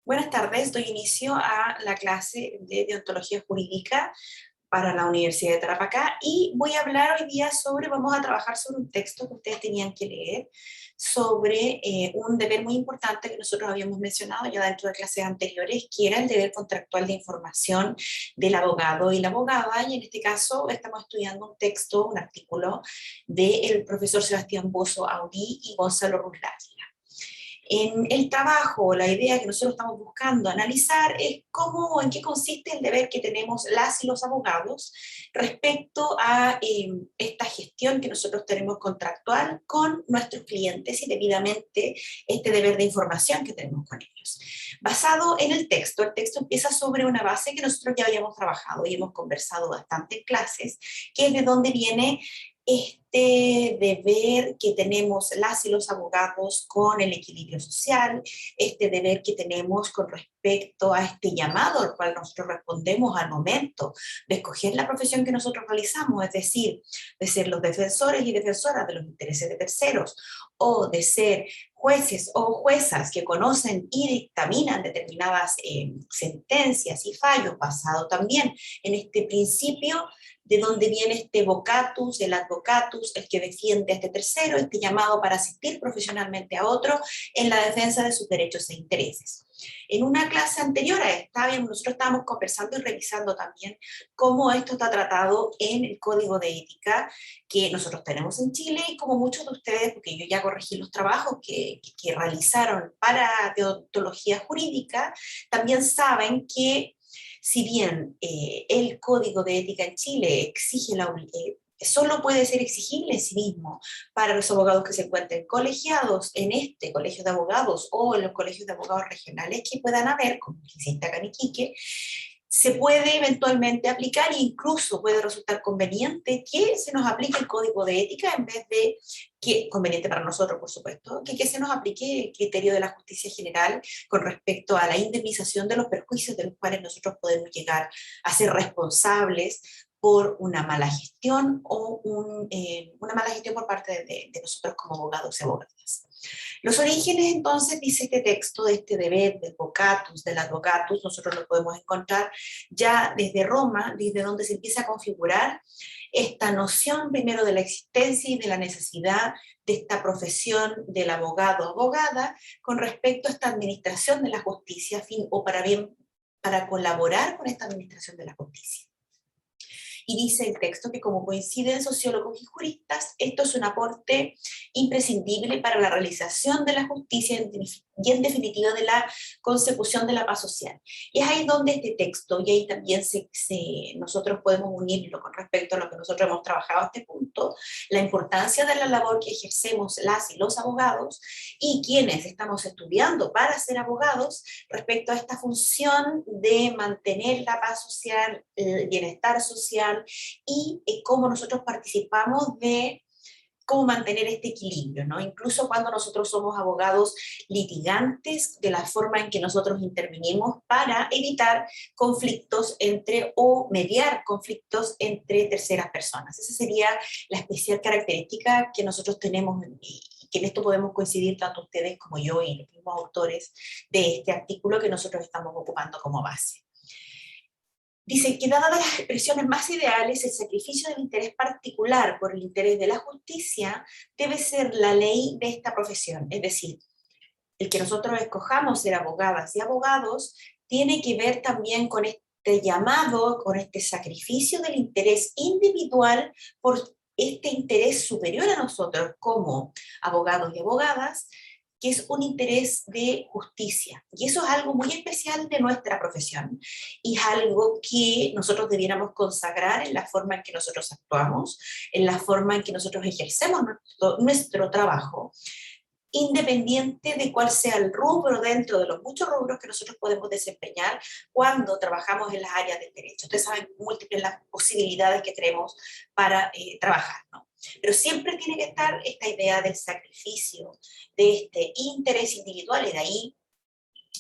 Buenas tardes, doy inicio a la clase de deontología jurídica para la Universidad de Tarapacá y voy a hablar hoy día vamos a trabajar sobre un texto que ustedes tenían que leer, sobre un deber muy importante que nosotros habíamos mencionado ya dentro de clases anteriores, que era el deber contractual de información del abogado y la abogada, y en este caso estamos estudiando un texto, un artículo del profesor Sebastián Bozo Audí y Gonzalo Ruslán. En el trabajo, la idea que nosotros estamos buscando analizar es cómo, en qué consiste el deber que tenemos las y los abogados respecto a esta gestión que nosotros tenemos contractual con nuestros clientes y debidamente este deber de información que tenemos con ellos. Basado en el texto empieza sobre una base que nosotros ya habíamos trabajado y hemos conversado bastante en clases, que es de dónde viene este deber que tenemos las y los abogados con el equilibrio social, este deber que tenemos con respecto a este llamado al cual nosotros respondemos al momento de escoger la profesión que nosotros realizamos, es decir, de ser los defensores y defensoras de los intereses de terceros, o de ser jueces o juezas que conocen y dictaminan determinadas sentencias y fallos, basado también en este principio de dónde viene este vocatus, el advocatus, el que defiende a este tercero, este llamado para asistir profesionalmente a otro en la defensa de sus derechos e intereses. En una clase anterior a esta, nosotros estábamos conversando y revisando también cómo esto está tratado en el Código de Ética que nosotros tenemos en Chile, y como muchos de ustedes, porque yo ya corregí los trabajos que realizaron para deontología jurídica, también saben que si bien el Código de Ética en Chile exige solo puede ser exigible en sí mismo para los abogados que se encuentren colegiados en este colegio de abogados o en los colegios de abogados regionales que puedan haber, como existe acá en Iquique, se puede eventualmente aplicar e incluso puede resultar conveniente que se nos aplique el código de ética en vez de que, conveniente para nosotros por supuesto, que se nos aplique el criterio de la justicia general con respecto a la indemnización de los perjuicios de los cuales nosotros podemos llegar a ser responsables por una mala gestión o una mala gestión por parte de nosotros como abogados y abogadas. Los orígenes, entonces, dice este texto, de este deber del vocatus, del advocatus, nosotros lo podemos encontrar ya desde Roma, desde donde se empieza a configurar esta noción primero de la existencia y de la necesidad de esta profesión del abogado o abogada con respecto a esta administración de la justicia, para colaborar con esta administración de la justicia. Y dice el texto que como coinciden sociólogos y juristas, esto es un aporte imprescindible para la realización de la justicia y en definitiva de la consecución de la paz social. Y es ahí donde este texto, y ahí también nosotros podemos unirlo con respecto a lo que nosotros hemos trabajado a este punto, la importancia de la labor que ejercemos las y los abogados y quienes estamos estudiando para ser abogados respecto a esta función de mantener la paz social, el bienestar social y cómo nosotros participamos de cómo mantener este equilibrio, ¿no? Incluso cuando nosotros somos abogados litigantes, de la forma en que nosotros intervenimos para evitar conflictos o mediar conflictos entre terceras personas. Esa sería la especial característica que nosotros tenemos y que en esto podemos coincidir tanto ustedes como yo y los mismos autores de este artículo que nosotros estamos ocupando como base. Dice que dadas las expresiones más ideales, el sacrificio del interés particular por el interés de la justicia debe ser la ley de esta profesión. Es decir, el que nosotros escojamos ser abogadas y abogados tiene que ver también con este llamado, con este sacrificio del interés individual por este interés superior a nosotros como abogados y abogadas, que es un interés de justicia. Y eso es algo muy especial de nuestra profesión y es algo que nosotros debiéramos consagrar en la forma en que nosotros actuamos, en la forma en que nosotros ejercemos nuestro trabajo, independiente de cuál sea el rubro dentro de los muchos rubros que nosotros podemos desempeñar cuando trabajamos en las áreas del derecho. Ustedes saben múltiples las posibilidades que tenemos para trabajar, ¿no? Pero siempre tiene que estar esta idea del sacrificio, de este interés individual, y de ahí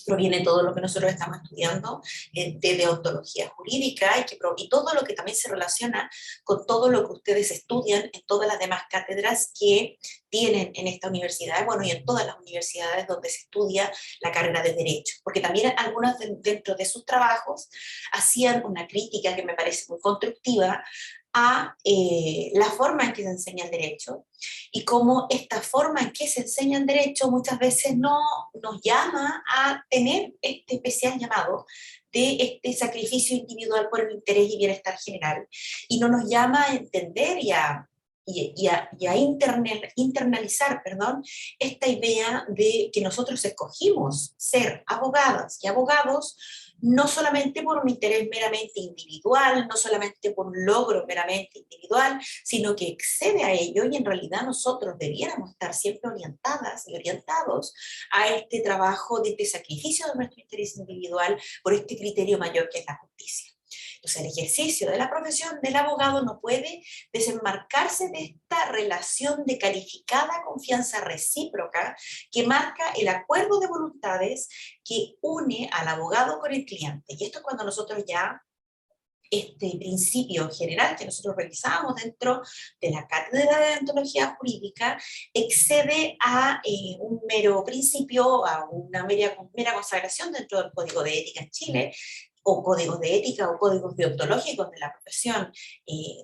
proviene todo lo que nosotros estamos estudiando de deontología jurídica y todo lo que también se relaciona con todo lo que ustedes estudian en todas las demás cátedras que tienen en esta universidad, bueno, y en todas las universidades donde se estudia la carrera de Derecho, porque también algunas dentro de sus trabajos hacían una crítica que me parece muy constructiva a la forma en que se enseña el derecho y cómo esta forma en que se enseña el derecho muchas veces no nos llama a tener este especial llamado de este sacrificio individual por el interés y bienestar general, y no nos llama a entender y a internalizar, perdón, esta idea de que nosotros escogimos ser abogadas y abogados no solamente por un interés meramente individual, no solamente por un logro meramente individual, sino que excede a ello, y en realidad nosotros debiéramos estar siempre orientadas y orientados a este trabajo de este sacrificio de nuestro interés individual por este criterio mayor que es la justicia. Entonces, el ejercicio de la profesión del abogado no puede desenmarcarse de esta relación de calificada confianza recíproca que marca el acuerdo de voluntades que une al abogado con el cliente. Y esto es cuando nosotros ya este principio general que nosotros realizamos dentro de la cátedra de deontología jurídica excede a un mero principio, a una mera consagración dentro del Código de Ética en Chile, o códigos de ética o códigos deontológicos de la profesión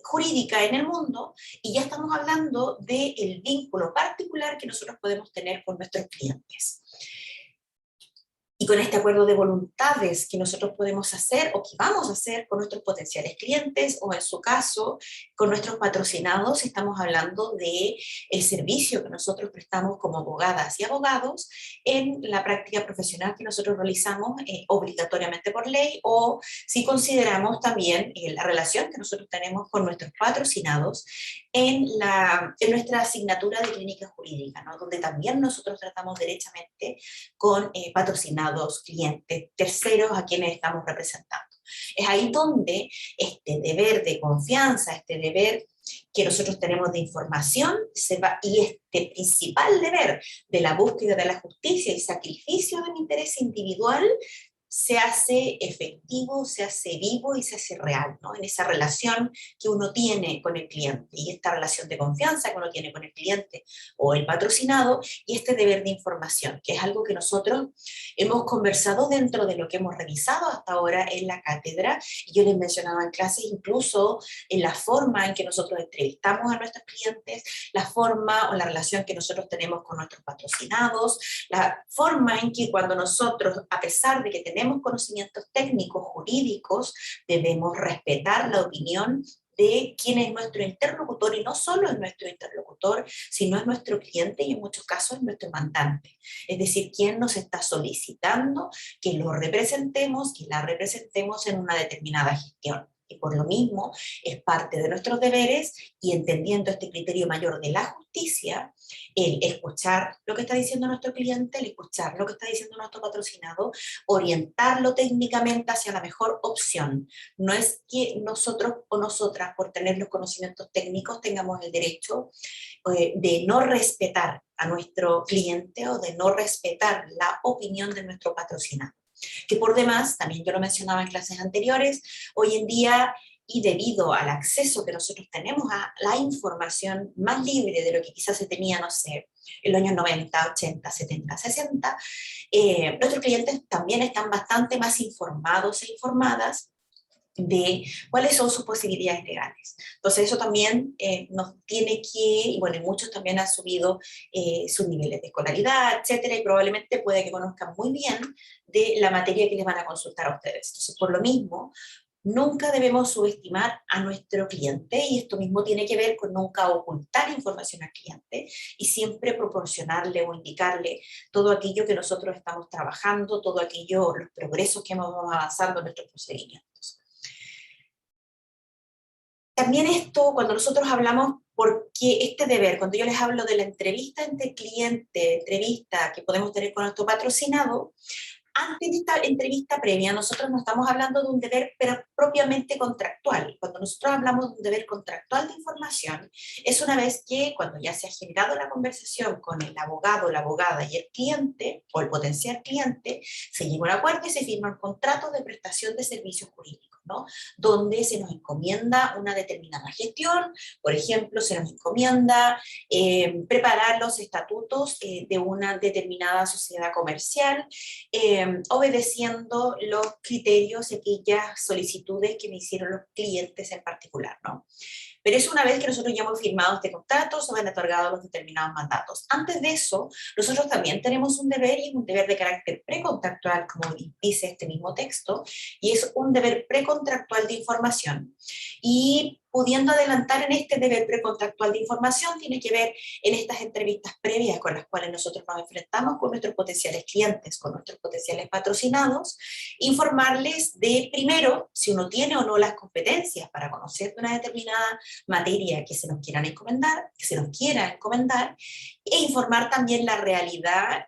jurídica en el mundo, y ya estamos hablando del vínculo particular que nosotros podemos tener con nuestros clientes. Y con este acuerdo de voluntades que nosotros podemos hacer o que vamos a hacer con nuestros potenciales clientes, o en su caso con nuestros patrocinados, estamos hablando de el servicio que nosotros prestamos como abogadas y abogados en la práctica profesional que nosotros realizamos obligatoriamente por ley, o si consideramos también la relación que nosotros tenemos con nuestros patrocinados en nuestra asignatura de clínica jurídica, ¿no? Donde también nosotros tratamos derechamente con patrocinados, clientes, terceros a quienes estamos representando. Es ahí donde este deber de confianza, este deber que nosotros tenemos de información y este principal deber de la búsqueda de la justicia y sacrificio del interés individual se hace efectivo, se hace vivo y se hace real, ¿no? En esa relación que uno tiene con el cliente, y esta relación de confianza que uno tiene con el cliente o el patrocinado, y este deber de información, que es algo que nosotros hemos conversado dentro de lo que hemos revisado hasta ahora en la cátedra. Y yo les mencionaba en clases incluso en la forma en que nosotros entrevistamos a nuestros clientes, la forma o la relación que nosotros tenemos con nuestros patrocinados, la forma en que cuando nosotros, a pesar de que tenemos conocimientos técnicos, jurídicos, debemos respetar la opinión de quién es nuestro interlocutor, y no solo es nuestro interlocutor, sino es nuestro cliente y en muchos casos es nuestro mandante. Es decir, quién nos está solicitando que lo representemos, que la representemos en una determinada gestión. Y por lo mismo es parte de nuestros deberes, y entendiendo este criterio mayor de la justicia, el escuchar lo que está diciendo nuestro cliente, el escuchar lo que está diciendo nuestro patrocinado, orientarlo técnicamente hacia la mejor opción. No es que nosotros o nosotras, por tener los conocimientos técnicos, tengamos el derecho de no respetar a nuestro cliente o de no respetar la opinión de nuestro patrocinado. Que por demás, también yo lo mencionaba en clases anteriores, hoy en día, y debido al acceso que nosotros tenemos a la información más libre de lo que quizás se tenía, no sé, en los años 90, 80, 70, 60, nuestros clientes también están bastante más informados e informadas de cuáles son sus posibilidades legales. Entonces eso también nos tiene que, y bueno, y muchos también han subido sus niveles de escolaridad, etcétera, y probablemente puede que conozcan muy bien de la materia que les van a consultar a ustedes. Entonces, por lo mismo, nunca debemos subestimar a nuestro cliente, y esto mismo tiene que ver con nunca ocultar información al cliente y siempre proporcionarle o indicarle todo aquello que nosotros estamos trabajando, todo aquello, los progresos que vamos avanzando en nuestros procedimientos. También esto, cuando nosotros hablamos, porque este deber, cuando yo les hablo de la entrevista entre cliente, entrevista que podemos tener con nuestro patrocinado, Antes de esta entrevista previa, nosotros no estamos hablando de un deber propiamente contractual. Cuando nosotros hablamos de un deber contractual de información, es una vez que cuando ya se ha generado la conversación con el abogado, la abogada y el cliente, o el potencial cliente, se llega a un acuerdo y se firma un contrato de prestación de servicios jurídicos, ¿no? Donde se nos encomienda una determinada gestión, por ejemplo, se nos encomienda preparar los estatutos de una determinada sociedad comercial, obedeciendo los criterios y aquellas solicitudes que me hicieron los clientes en particular, ¿no? Pero es una vez que nosotros ya hemos firmado este contrato, se han otorgado los determinados mandatos. Antes de eso, nosotros también tenemos un deber, y un deber de carácter precontractual, como dice este mismo texto, y es un deber precontractual de información. Y pudiendo adelantar en este deber precontractual de información, tiene que ver en estas entrevistas previas con las cuales nosotros nos enfrentamos con nuestros potenciales clientes, con nuestros potenciales patrocinados, informarles de, primero, si uno tiene o no las competencias para conocer de una determinada materia que se nos quieran encomendar, que se nos quiera encomendar, e informar también la realidad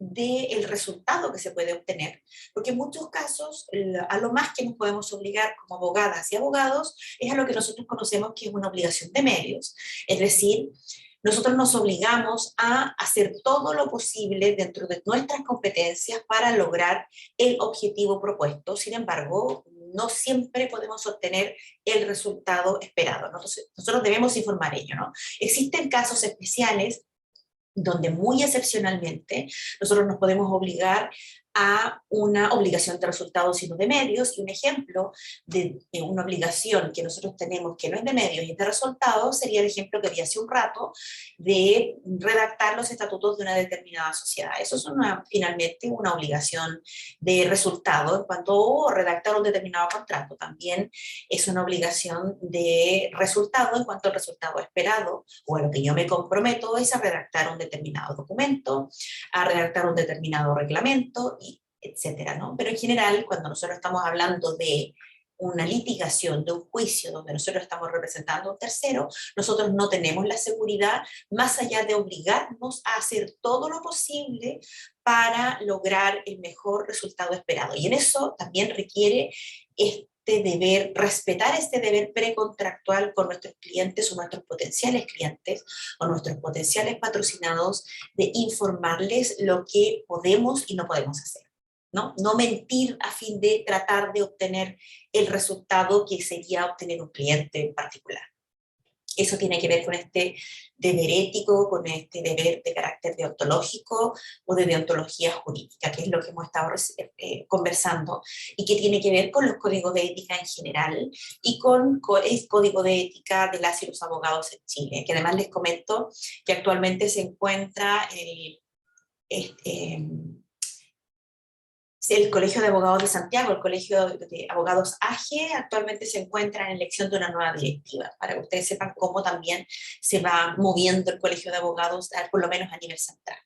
del resultado que se puede obtener, porque en muchos casos a lo más que nos podemos obligar como abogadas y abogados es a lo que nosotros conocemos que es una obligación de medios, es decir, nosotros nos obligamos a hacer todo lo posible dentro de nuestras competencias para lograr el objetivo propuesto. Sin embargo, no siempre podemos obtener el resultado esperado, ¿no? Entonces, nosotros debemos informar ello, ¿no? Existen casos especiales donde muy excepcionalmente nosotros nos podemos obligar a una obligación de resultados y no de medios, y un ejemplo de una obligación que nosotros tenemos que no es de medios y es de resultados sería el ejemplo que vi hace un rato de redactar los estatutos de una determinada sociedad. Eso es finalmente una obligación de resultado en cuanto a redactar un determinado contrato. También es una obligación de resultado en cuanto al resultado esperado, o a lo que yo me comprometo es a redactar un determinado documento, a redactar un determinado reglamento, etcétera, ¿no? Pero en general, cuando nosotros estamos hablando de una litigación, de un juicio donde nosotros estamos representando a un tercero, nosotros no tenemos la seguridad más allá de obligarnos a hacer todo lo posible para lograr el mejor resultado esperado. Y en eso también requiere deber, respetar este deber precontractual con nuestros clientes o nuestros potenciales clientes o nuestros potenciales patrocinados, de informarles lo que podemos y no podemos hacer. ¿No? No mentir a fin de tratar de obtener el resultado que sería obtener un cliente en particular. Eso tiene que ver con este deber ético, con este deber de carácter deontológico o de deontología jurídica, que es lo que hemos estado conversando, y que tiene que ver con los códigos de ética en general y con el código de ética de las y los abogados en Chile, que además les comento que actualmente se encuentra el Colegio de Abogados de Santiago, el Colegio de Abogados AGE, actualmente se encuentra en elección de una nueva directiva, para que ustedes sepan cómo también se va moviendo el Colegio de Abogados, por lo menos a nivel central.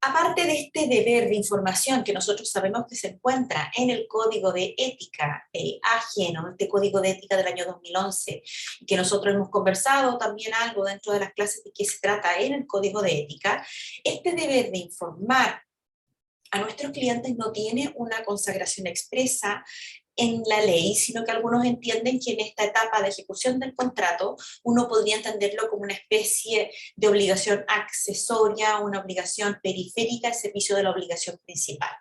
Aparte de este deber de información que nosotros sabemos que se encuentra en el Código de Ética ajeno, este Código de Ética del año 2011, que nosotros hemos conversado también algo dentro de las clases de qué se trata en el Código de Ética, este deber de informar a nuestros clientes no tiene una consagración expresa en la ley, sino que algunos entienden que en esta etapa de ejecución del contrato uno podría entenderlo como una especie de obligación accesoria, una obligación periférica al servicio de la obligación principal.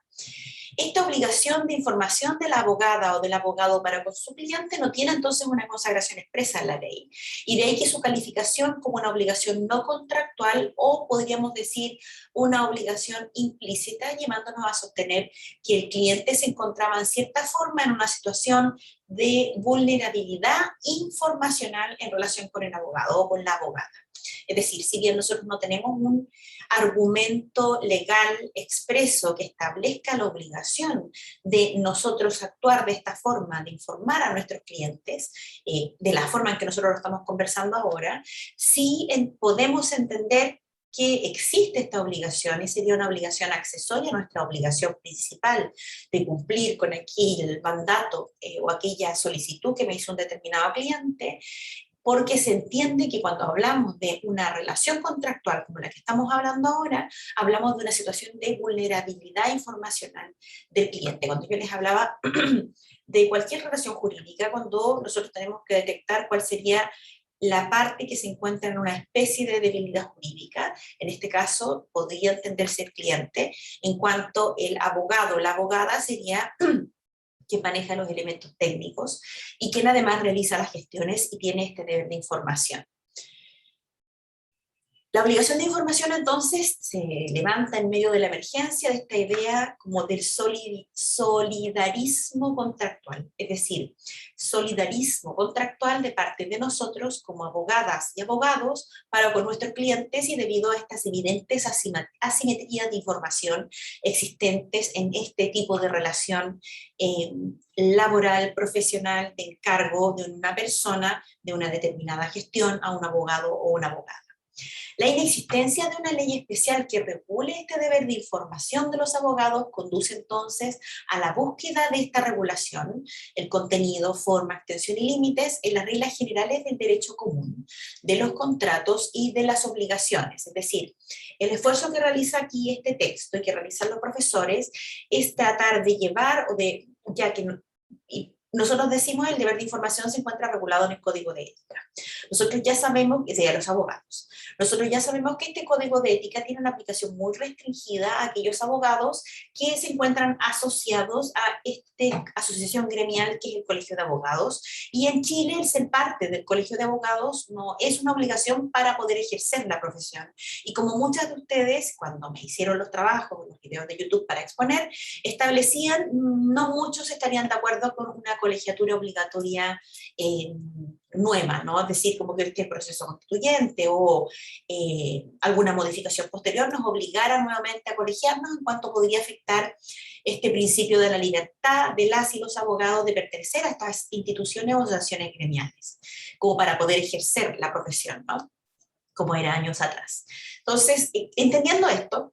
Esta obligación de información de la abogada o del abogado para con su cliente no tiene entonces una consagración expresa en la ley, y de ahí que su calificación como una obligación no contractual, o podríamos decir una obligación implícita, llevándonos a sostener que el cliente se encontraba en cierta forma en una situación de vulnerabilidad informacional en relación con el abogado o con la abogada. Es decir, si bien nosotros no tenemos un argumento legal expreso que establezca la obligación de nosotros actuar de esta forma, de informar a nuestros clientes, de la forma en que nosotros lo estamos conversando ahora, sí podemos entender que existe esta obligación, y sería una obligación accesoria a nuestra obligación principal de cumplir con aquel mandato o aquella solicitud que me hizo un determinado cliente, porque se entiende que cuando hablamos de una relación contractual como la que estamos hablando ahora, hablamos de una situación de vulnerabilidad informacional del cliente. Cuando yo les hablaba de cualquier relación jurídica, cuando nosotros tenemos que detectar cuál sería la parte que se encuentra en una especie de debilidad jurídica, en este caso podría entenderse el cliente, en cuanto el abogado o la abogada sería quien maneja los elementos técnicos y quien además realiza las gestiones y tiene este deber de información. La obligación de información entonces se levanta en medio de la emergencia de esta idea como del solidarismo contractual, es decir, solidarismo contractual de parte de nosotros como abogadas y abogados para con nuestros clientes y debido a estas evidentes asimetrías de información existentes en este tipo de relación laboral, profesional, de encargo de una persona de una determinada gestión a un abogado o una abogada. La inexistencia de una ley especial que regule este deber de información de los abogados conduce entonces a la búsqueda de esta regulación, el contenido, forma, extensión y límites en las reglas generales del derecho común, de los contratos y de las obligaciones. Es decir, el esfuerzo que realiza aquí este texto y que realizan los profesores es tratar de llevar, o de, ya que nosotros decimos el deber de información se encuentra regulado en el Código de Ética. Nosotros ya sabemos, que sean los abogados, nosotros ya sabemos que este Código de Ética tiene una aplicación muy restringida a aquellos abogados que se encuentran asociados a esta asociación gremial que es el Colegio de Abogados, y en Chile el ser parte del Colegio de Abogados no es una obligación para poder ejercer la profesión. Y como muchas de ustedes, cuando me hicieron los trabajos, los videos de YouTube para exponer, establecían, no muchos estarían de acuerdo con una colegiatura obligatoria nueva, ¿no? Es decir, como que este proceso constituyente o alguna modificación posterior nos obligara nuevamente a colegiarnos en cuanto podría afectar este principio de la libertad de las y los abogados de pertenecer a estas instituciones o asociaciones gremiales, como para poder ejercer la profesión, ¿no? Como era años atrás. Entonces, entendiendo esto,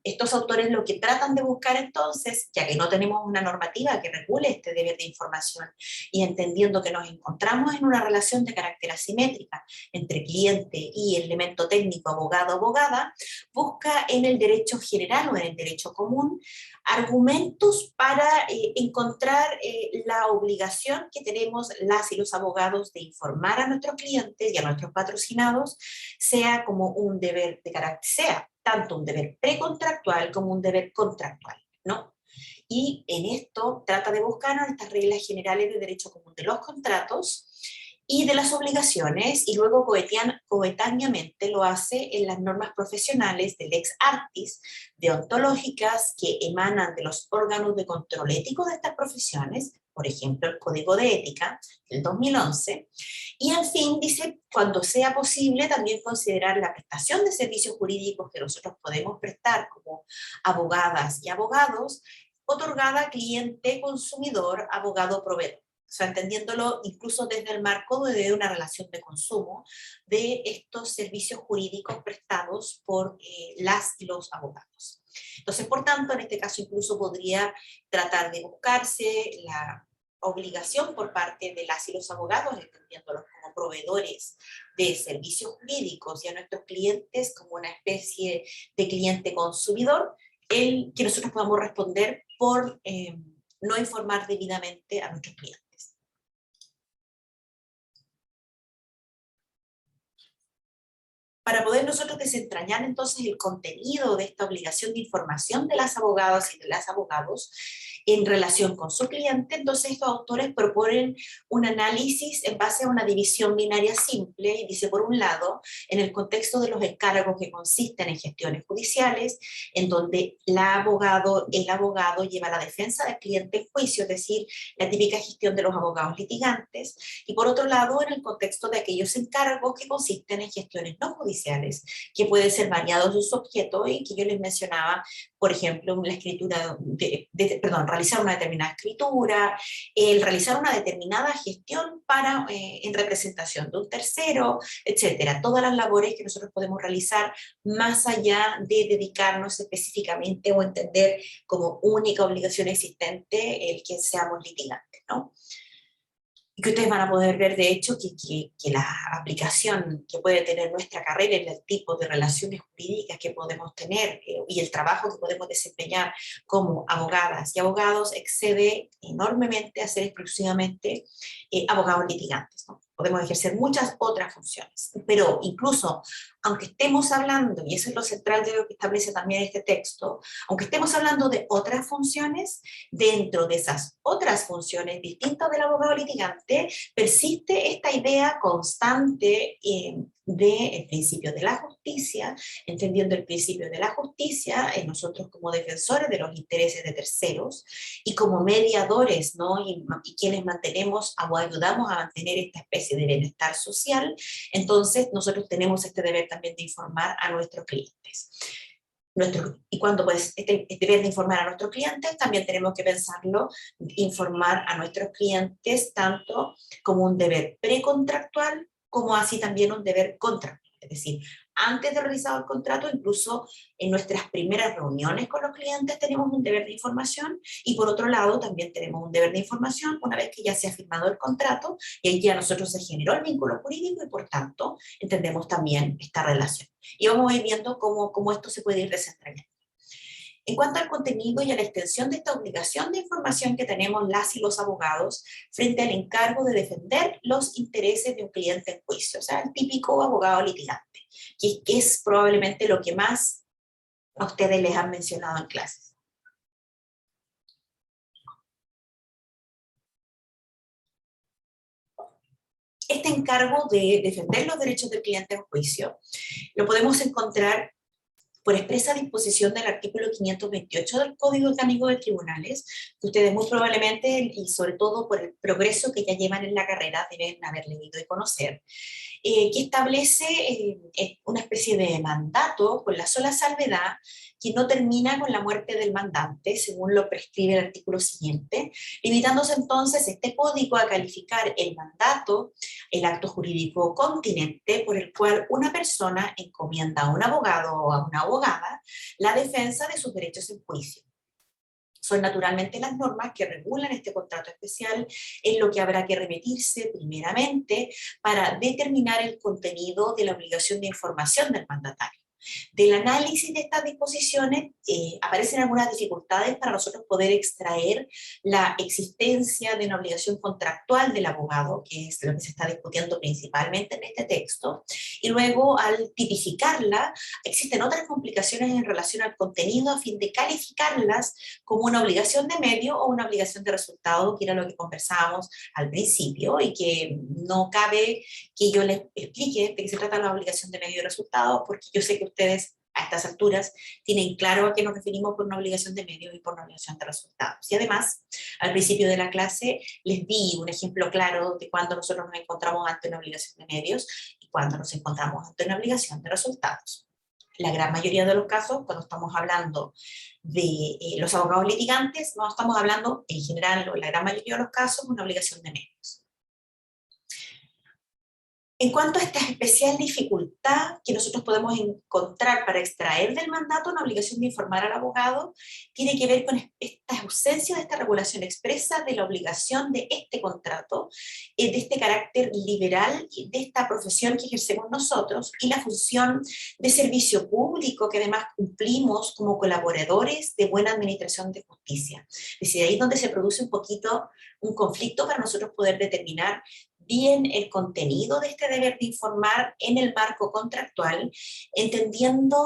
estos autores lo que tratan de buscar entonces, ya que no tenemos una normativa que regule este deber de información, y entendiendo que nos encontramos en una relación de carácter asimétrica entre cliente y el elemento técnico abogado-abogada, busca en el derecho general o en el derecho común argumentos para encontrar la obligación que tenemos las y los abogados de informar a nuestros clientes y a nuestros patrocinados, sea como un deber de carácter, sea tanto un deber precontractual como un deber contractual, ¿no? Y en esto trata de buscar estas reglas generales de derecho común de los contratos y de las obligaciones, y luego coetáneamente lo hace en las normas profesionales del ex artis, deontológicas, que emanan de los órganos de control ético de estas profesiones, por ejemplo, el Código de Ética del 2011, y al fin dice, cuando sea posible, también considerar la prestación de servicios jurídicos que nosotros podemos prestar como abogadas y abogados, otorgada a cliente, consumidor, abogado, proveedor. O sea, entendiéndolo incluso desde el marco de una relación de consumo de estos servicios jurídicos prestados por las y los abogados. Entonces, por tanto, en este caso incluso podría tratar de buscarse la obligación por parte de las y los abogados, entendiéndolos como proveedores de servicios jurídicos y a nuestros clientes como una especie de cliente consumidor, el que nosotros podamos responder por no informar debidamente a nuestros clientes. Para poder nosotros desentrañar entonces el contenido de esta obligación de información de las abogadas y de los abogados en relación con su cliente, entonces estos autores proponen un análisis en base a una división binaria simple, y dice, por un lado, en el contexto de los encargos que consisten en gestiones judiciales, en donde el abogado lleva la defensa del cliente en juicio, es decir, la típica gestión de los abogados litigantes, y por otro lado, en el contexto de aquellos encargos que consisten en gestiones no judiciales, que pueden ser variados sus objetos y que yo les mencionaba, por ejemplo, la escritura realizar una determinada escritura, el realizar una determinada gestión para, en representación de un tercero, etcétera. Todas las labores que nosotros podemos realizar más allá de dedicarnos específicamente o entender como única obligación existente el que seamos litigantes, ¿no? y que ustedes van a poder ver, de hecho, que la aplicación que puede tener nuestra carrera en el tipo de relaciones jurídicas que podemos tener y el trabajo que podemos desempeñar como abogadas y abogados excede enormemente a ser exclusivamente abogados litigantes, ¿no? Podemos ejercer muchas otras funciones, pero incluso aunque estemos hablando, y eso es lo central de lo que establece también este texto, aunque estemos hablando de otras funciones, dentro de esas otras funciones distintas del abogado litigante, persiste esta idea constante del principio de la justicia, entendiendo el principio de la justicia nosotros como defensores de los intereses de terceros y como mediadores, ¿no? Y quienes mantenemos o ayudamos a mantener esta especie de bienestar social, entonces nosotros tenemos este deber también de informar a nuestros clientes. Y cuando pues este deber de informar a nuestros clientes, también tenemos que pensarlo, informar a nuestros clientes tanto como un deber precontractual, como así también un deber contractual. Es decir, antes de realizar el contrato, incluso en nuestras primeras reuniones con los clientes tenemos un deber de información y por otro lado también tenemos un deber de información una vez que ya se ha firmado el contrato y ahí ya nosotros se generó el vínculo jurídico y por tanto entendemos también esta relación. Y vamos a ir viendo cómo esto se puede ir desentrañando. En cuanto al contenido y a la extensión de esta obligación de información que tenemos las y los abogados frente al encargo de defender los intereses de un cliente en juicio, o sea, el típico abogado litigante, que es probablemente lo que más a ustedes les han mencionado en clases. Este encargo de defender los derechos del cliente en juicio lo podemos encontrar por expresa disposición del artículo 528 del Código Orgánico de Tribunales, que ustedes muy probablemente, y sobre todo por el progreso que ya llevan en la carrera, deben haber leído y conocer, que establece una especie de mandato con la sola salvedad que no termina con la muerte del mandante, según lo prescribe el artículo siguiente, limitándose entonces este código a calificar el mandato, el acto jurídico continente por el cual una persona encomienda a un abogado o a una abogada la defensa de sus derechos en juicio. Son naturalmente las normas que regulan este contrato especial en lo que habrá que remitirse primeramente para determinar el contenido de la obligación de información del mandatario. Del análisis de estas disposiciones aparecen algunas dificultades para nosotros poder extraer la existencia de una obligación contractual del abogado, que es lo que se está discutiendo principalmente en este texto, y luego al tipificarla existen otras complicaciones en relación al contenido a fin de calificarlas como una obligación de medio o una obligación de resultado, que era lo que conversábamos al principio, y que no cabe que yo les explique de qué se trata la obligación de medio y resultado, porque yo sé que ustedes a estas alturas tienen claro a qué nos referimos por una obligación de medio y por una obligación de resultados. Y además, al principio de la clase les di un ejemplo claro de cuando nosotros nos encontramos ante una obligación de medios y cuando nos encontramos ante una obligación de resultados. La gran mayoría de los casos, cuando estamos hablando de los abogados litigantes, no estamos hablando en general, o en la gran mayoría de los casos, de una obligación de medios. En cuanto a esta especial dificultad que nosotros podemos encontrar para extraer del mandato una obligación de informar al abogado, tiene que ver con esta ausencia de esta regulación expresa de la obligación de este contrato, de este carácter liberal de esta profesión que ejercemos nosotros y la función de servicio público que además cumplimos como colaboradores de buena administración de justicia. Es decir, ahí es donde se produce un poquito un conflicto para nosotros poder determinar bien el contenido de este deber de informar en el marco contractual, entendiendo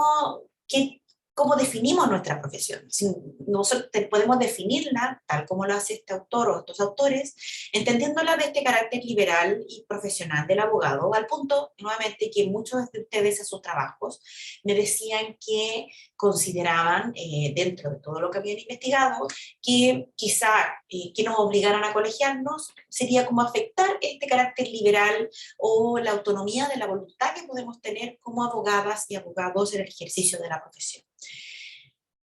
cómo definimos nuestra profesión. Si nosotros podemos definirla, tal como lo hace este autor o estos autores, entendiéndola de este carácter liberal y profesional del abogado, al punto, nuevamente, que muchos de ustedes en sus trabajos me decían que consideraban, dentro de todo lo que habían investigado, que quizá que nos obligaran a colegiarnos sería como afectar este carácter liberal o la autonomía de la voluntad que podemos tener como abogadas y abogados en el ejercicio de la profesión.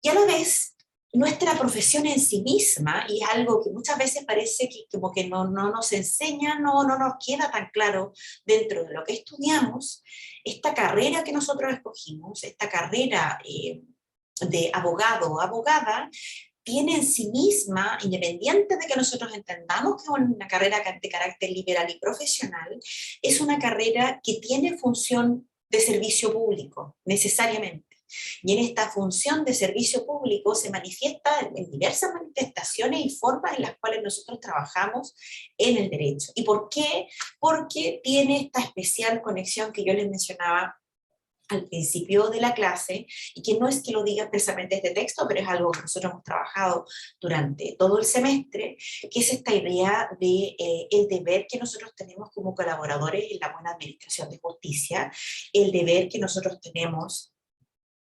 Y a la vez, nuestra profesión en sí misma, y es algo que muchas veces parece que como que no nos enseña, no nos queda tan claro dentro de lo que estudiamos, esta carrera que nosotros escogimos, esta carrera de abogado o abogada, tiene en sí misma, independiente de que nosotros entendamos que es una carrera de carácter liberal y profesional, es una carrera que tiene función de servicio público, necesariamente. Y en esta función de servicio público se manifiesta en diversas manifestaciones y formas en las cuales nosotros trabajamos en el derecho. ¿Y por qué? Porque tiene esta especial conexión que yo les mencionaba al principio de la clase, y que no es que lo diga expresamente este texto, pero es algo que nosotros hemos trabajado durante todo el semestre, que es esta idea de el deber que nosotros tenemos como colaboradores en la buena administración de justicia, el deber que nosotros tenemos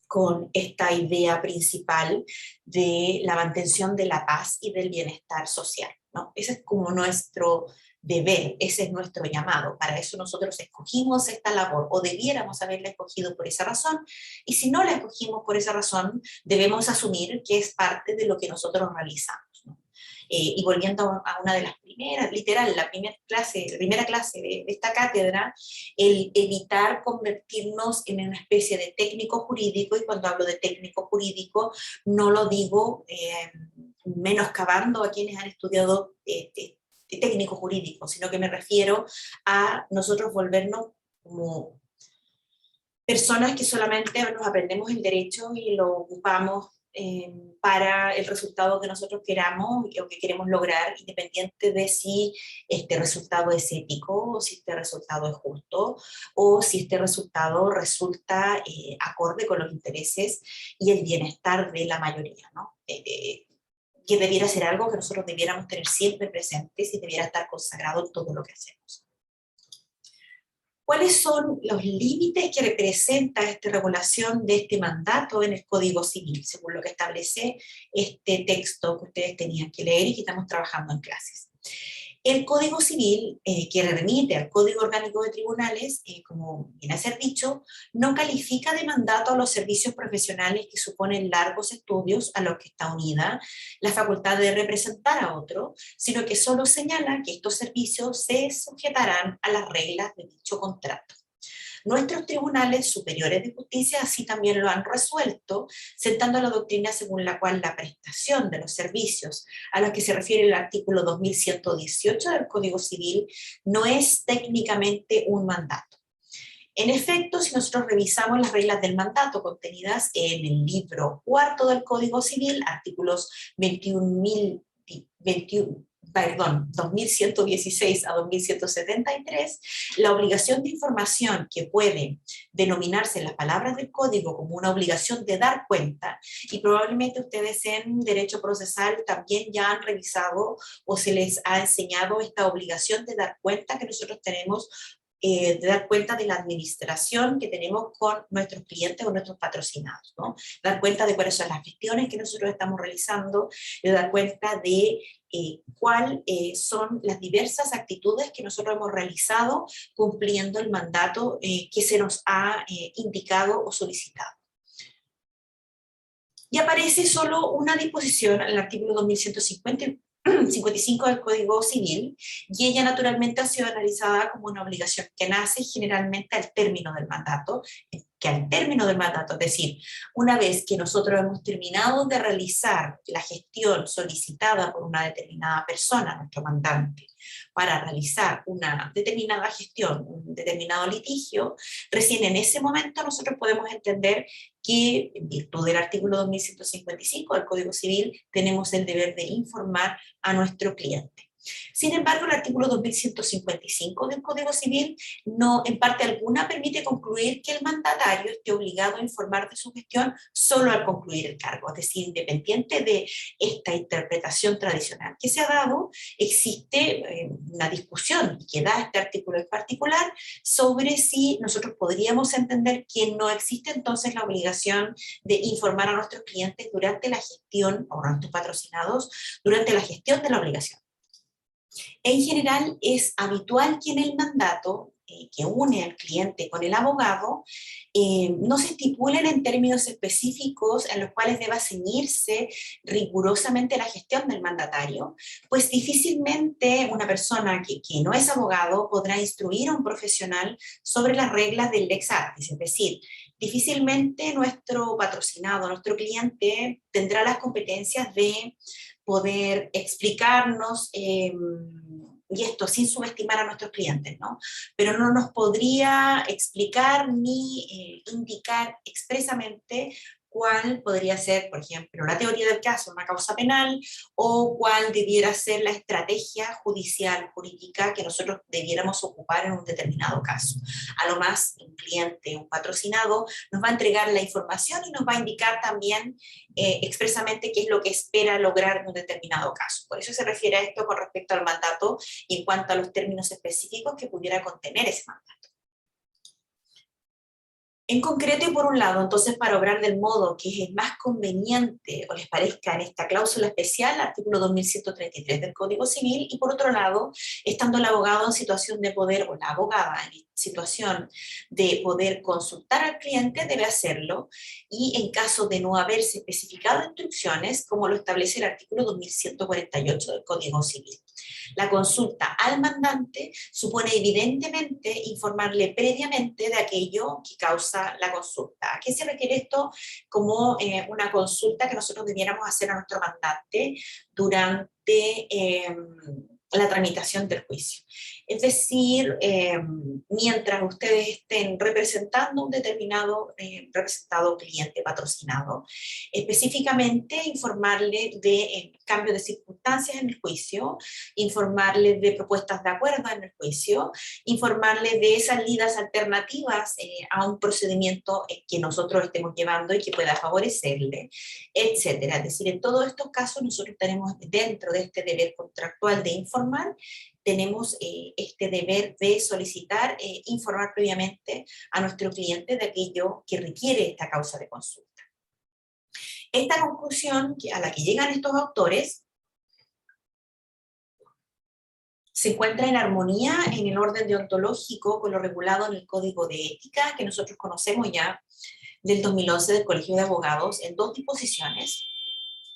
con esta idea principal de la mantención de la paz y del bienestar social, ¿no? Ese es como nuestro deber, ese es nuestro llamado. Para eso nosotros escogimos esta labor, o debiéramos haberla escogido por esa razón, y si no la escogimos por esa razón, debemos asumir que es parte de lo que nosotros realizamos, ¿no? Y volviendo a una de las primeras, literal, la primera clase de esta cátedra, el evitar convertirnos en una especie de técnico jurídico, y cuando hablo de técnico jurídico no lo digo menoscabando a quienes han estudiado de técnico jurídico, sino que me refiero a nosotros volvernos como personas que solamente nos aprendemos el derecho y lo ocupamos para el resultado que nosotros queramos o que queremos lograr, independiente de si este resultado es ético, o si este resultado es justo, o si este resultado resulta acorde con los intereses y el bienestar de la mayoría, ¿no? Que debiera ser algo que nosotros debiéramos tener siempre presentes y debiera estar consagrado en todo lo que hacemos. ¿Cuáles son los límites que representa esta regulación de este mandato en el Código Civil, según lo que establece este texto que ustedes tenían que leer y que estamos trabajando en clases? El Código Civil, que remite al Código Orgánico de Tribunales, como viene a ser dicho, no califica de mandato a los servicios profesionales que suponen largos estudios a los que está unida la facultad de representar a otro, sino que solo señala que estos servicios se sujetarán a las reglas de dicho contrato. Nuestros tribunales superiores de justicia así también lo han resuelto, sentando la doctrina según la cual la prestación de los servicios a los que se refiere el artículo 2118 del Código Civil no es técnicamente un mandato. En efecto, si nosotros revisamos las reglas del mandato contenidas en el libro cuarto del Código Civil, artículos 2116 a 2173, la obligación de información, que puede denominarse en las palabras del código como una obligación de dar cuenta, y probablemente ustedes en derecho procesal también ya han revisado o se les ha enseñado esta obligación de dar cuenta que nosotros tenemos, de dar cuenta de la administración que tenemos con nuestros clientes o nuestros patrocinados, ¿no? Dar cuenta de cuáles son las gestiones que nosotros estamos realizando, de dar cuenta de cuáles son las diversas actitudes que nosotros hemos realizado cumpliendo el mandato que se nos ha indicado o solicitado. Y aparece solo una disposición en el artículo 2155 del Código Civil, y ella naturalmente ha sido analizada como una obligación que nace generalmente al término del mandato, que al término del mandato, es decir, una vez que nosotros hemos terminado de realizar la gestión solicitada por una determinada persona, nuestro mandante, para realizar una determinada gestión, un determinado litigio, recién en ese momento nosotros podemos entender que, en virtud del artículo 2155 del Código Civil, tenemos el deber de informar a nuestro cliente. Sin embargo, el artículo 2155 del Código Civil no, en parte alguna, permite concluir que el mandatario esté obligado a informar de su gestión solo al concluir el cargo. Es decir, independiente de esta interpretación tradicional que se ha dado, existe una discusión que da este artículo en particular sobre si nosotros podríamos entender que no existe entonces la obligación de informar a nuestros clientes durante la gestión, o a nuestros patrocinados, durante la gestión de la obligación. En general, es habitual que en el mandato que une al cliente con el abogado, no se estipulen en términos específicos en los cuales deba ceñirse rigurosamente la gestión del mandatario, pues difícilmente una persona que no es abogado podrá instruir a un profesional sobre las reglas del lex artis, es decir, difícilmente nuestro patrocinado, nuestro cliente tendrá las competencias de poder explicarnos, y esto sin subestimar a nuestros clientes, ¿no? Pero no nos podría explicar ni indicar expresamente cuál podría ser, por ejemplo, la teoría del caso, una causa penal, o cuál debiera ser la estrategia judicial, jurídica que nosotros debiéramos ocupar en un determinado caso. A lo más, un cliente, un patrocinado, nos va a entregar la información y nos va a indicar también expresamente qué es lo que espera lograr en un determinado caso. Por eso se refiere a esto con respecto al mandato y en cuanto a los términos específicos que pudiera contener ese mandato. En concreto y por un lado, entonces, para obrar del modo que es el más conveniente o les parezca en esta cláusula especial, artículo 2133 del Código Civil, y por otro lado, estando el abogado en situación de poder, o la abogada en situación de poder consultar al cliente, debe hacerlo, y en caso de no haberse especificado instrucciones, como lo establece el artículo 2148 del Código Civil. La consulta al mandante supone evidentemente informarle previamente de aquello que causa la consulta. ¿A qué se refiere esto? Como una consulta que nosotros debiéramos hacer a nuestro mandante durante la tramitación del juicio. Es decir, mientras ustedes estén representando un determinado representado cliente patrocinado, específicamente informarle de cambio de circunstancias en el juicio, informarle de propuestas de acuerdo en el juicio, informarle de salidas alternativas a un procedimiento que nosotros estemos llevando y que pueda favorecerle, etcétera. Es decir, en todos estos casos nosotros tenemos dentro de este deber contractual de informar, tenemos este deber de solicitar, informar previamente a nuestro cliente de aquello que requiere esta causa de consulta. Esta conclusión a la que llegan estos autores se encuentra en armonía en el orden deontológico con lo regulado en el Código de Ética que nosotros conocemos ya del 2011 del Colegio de Abogados en dos disposiciones.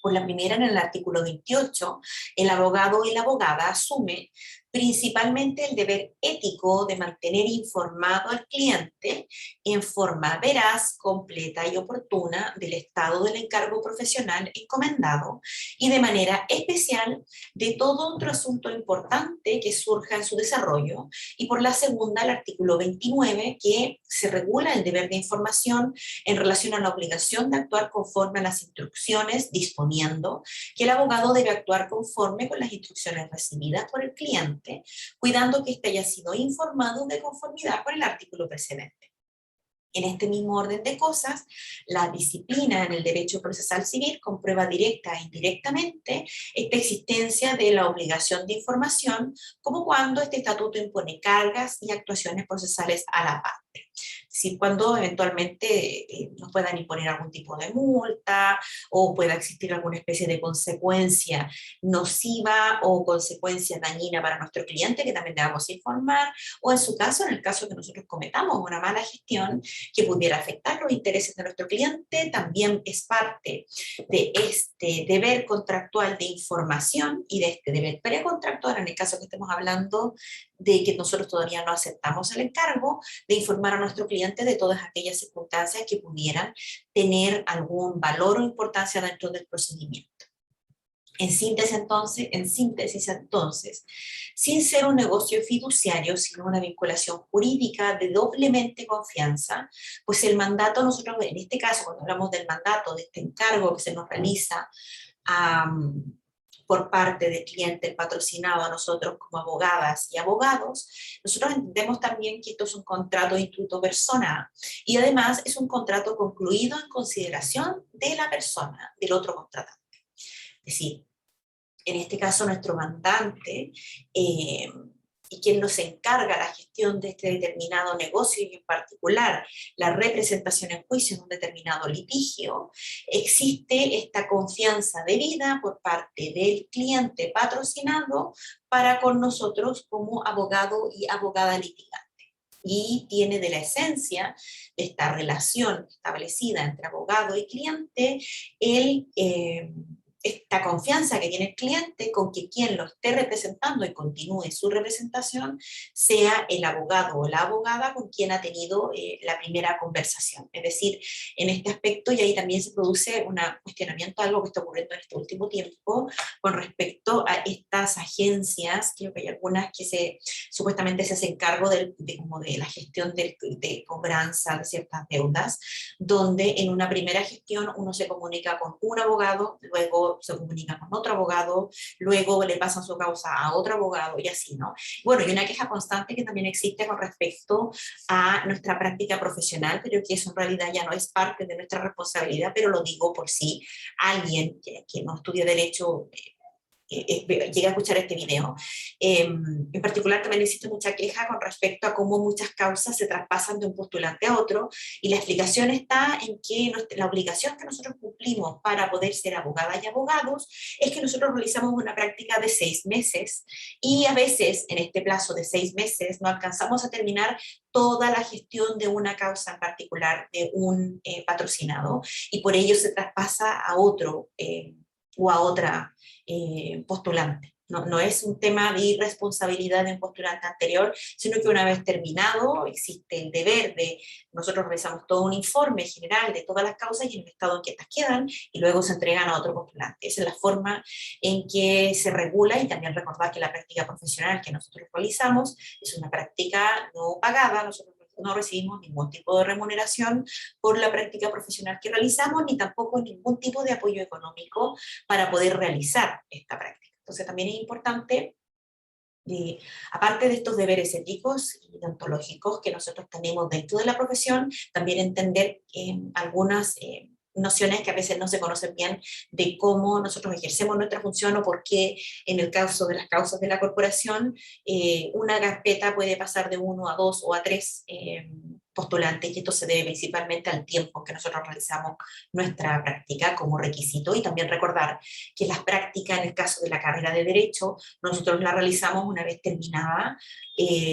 Por la primera, en el artículo 28, el abogado y la abogada asume principalmente el deber ético de mantener informado al cliente en forma veraz, completa y oportuna del estado del encargo profesional encomendado y de manera especial de todo otro asunto importante que surja en su desarrollo. Y por la segunda, el artículo 29, que se regula el deber de información en relación a la obligación de actuar conforme a las instrucciones, disponiendo que el abogado debe actuar conforme con las instrucciones recibidas por el cliente, cuidando que éste haya sido informado de conformidad con el artículo precedente. En este mismo orden de cosas, la disciplina en el derecho procesal civil comprueba directa e indirectamente esta existencia de la obligación de información, como cuando este estatuto impone cargas y actuaciones procesales a la parte. Es decir, cuando eventualmente nos puedan imponer algún tipo de multa o pueda existir alguna especie de consecuencia nociva o consecuencia dañina para nuestro cliente, que también debamos informar, o en su caso, en el caso que nosotros cometamos una mala gestión que pudiera afectar los intereses de nuestro cliente, también es parte de este deber contractual de información y de este deber precontractual, en el caso que estemos hablando de que nosotros todavía no aceptamos el encargo, de informar a nuestro cliente de todas aquellas circunstancias que pudieran tener algún valor o importancia dentro del procedimiento. En síntesis entonces, sin ser un negocio fiduciario, sino una vinculación jurídica de doblemente confianza, pues el mandato, nosotros en este caso, cuando hablamos del mandato, de este encargo que se nos realiza por parte del cliente, el patrocinado a nosotros como abogadas y abogados, nosotros entendemos también que esto es un contrato de instituto persona y además es un contrato concluido en consideración de la persona, del otro contratante. Es decir, en este caso nuestro mandante y quien nos encarga la gestión de este determinado negocio y en particular la representación en juicio en un determinado litigio, existe esta confianza debida por parte del cliente patrocinado para con nosotros como abogado y abogada litigante. y tiene de la esencia de esta relación establecida entre abogado y cliente esta confianza que tiene el cliente con que quien lo esté representando y continúe su representación sea el abogado o la abogada con quien ha tenido la primera conversación. Es decir, en este aspecto, y ahí también se produce un cuestionamiento, algo que está ocurriendo en este último tiempo, con respecto a estas agencias, creo que hay algunas que supuestamente se hacen cargo como de la gestión de cobranza de ciertas deudas, donde en una primera gestión uno se comunica con un abogado, luego se comunica con otro abogado, luego le pasan su causa a otro abogado y así, ¿no? Bueno, y una queja constante que también existe con respecto a nuestra práctica profesional, pero que eso en realidad ya no es parte de nuestra responsabilidad, pero lo digo por si alguien que no estudia Derecho llegué a escuchar este video. En particular también existe mucha queja con respecto a cómo muchas causas se traspasan de un postulante a otro, y la explicación está en que la obligación que nosotros cumplimos para poder ser abogadas y abogados es que nosotros realizamos una práctica de 6 meses, y a veces en este plazo de 6 meses no alcanzamos a terminar toda la gestión de una causa en particular, de un patrocinado, y por ello se traspasa a otro o a otra postulante. No es un tema de irresponsabilidad de un postulante anterior, sino que una vez terminado existe el deber de, nosotros realizamos todo un informe general de todas las causas y en el estado en que estas quedan, y luego se entregan a otro postulante. Esa es la forma en que se regula, y también recordar que la práctica profesional que nosotros realizamos es una práctica no pagada. Nosotros no recibimos ningún tipo de remuneración por la práctica profesional que realizamos, ni tampoco ningún tipo de apoyo económico para poder realizar esta práctica. Entonces también es importante, aparte de estos deberes éticos y deontológicos que nosotros tenemos dentro de la profesión, también entender algunas nociones que a veces no se conocen bien de cómo nosotros ejercemos nuestra función, o por qué en el caso de las causas de la corporación una carpeta puede pasar de 1 a 2 o a 3 postulantes, y esto se debe principalmente al tiempo que nosotros realizamos nuestra práctica como requisito. Y también recordar que las prácticas en el caso de la carrera de Derecho nosotros la realizamos una vez terminada